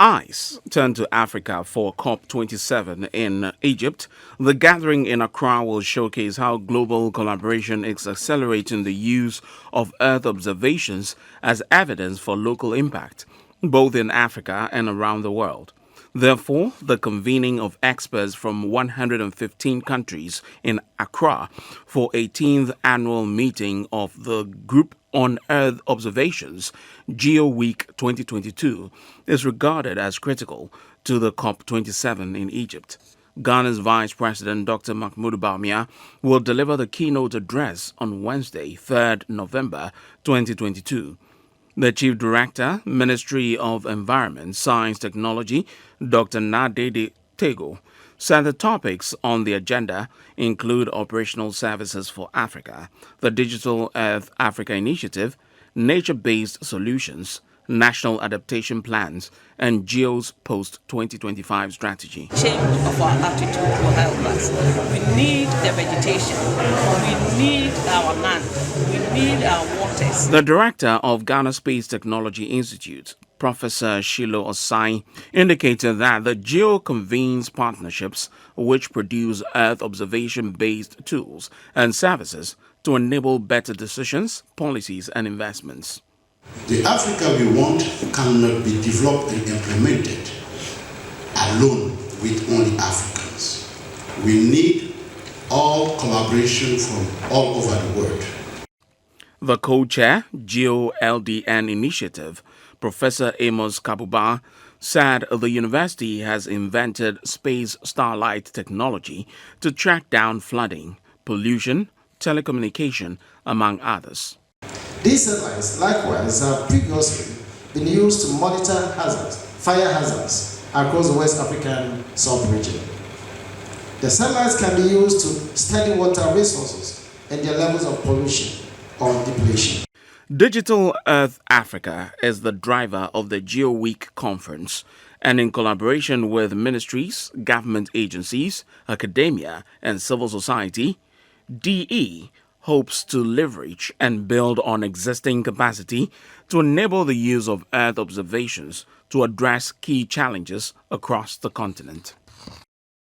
eyes turn to Africa for COP27 in Egypt. The gathering in Accra will showcase how global collaboration is accelerating the use of Earth observations as evidence for local impact, both in Africa and around the world. Therefore, the convening of experts from 115 countries in Accra for 18th annual meeting of the Group on Earth Observations, GeoWeek 2022, is regarded as critical to the COP27 in Egypt. Ghana's Vice President Dr. Mahmoud Bawumia will deliver the keynote address on Wednesday, 3rd November 2022. The Chief Director, Ministry of Environment, Science, Technology, Dr. Nadede Tego, said the topics on the agenda include operational services for Africa, the Digital Earth Africa Initiative, nature-based solutions, national adaptation plans, and GEO's post-2025 strategy. Change of our attitude will help us. We need the vegetation. We need our land. We need our waters. The director of Ghana Space Technology Institute, Professor Shilo Osai, indicated that the GEO convenes partnerships which produce Earth observation-based tools and services to enable better decisions, policies, and investments. The Africa we want cannot be developed and implemented alone with only Africans. We need all collaboration from all over the world. The co-chair, GEO-LDN Initiative, Professor Amos Kabuba, said the university has invented space starlight technology to track down flooding, pollution, telecommunication, among others. These satellites, likewise, have previously been used to monitor hazards, fire hazards across the West African sub-region. The satellites can be used to study water resources and their levels of pollution or depletion. Digital Earth Africa is the driver of the GeoWeek conference, and in collaboration with ministries, government agencies, academia, and civil society, DE hopes to leverage and build on existing capacity to enable the use of Earth observations to address key challenges across the continent.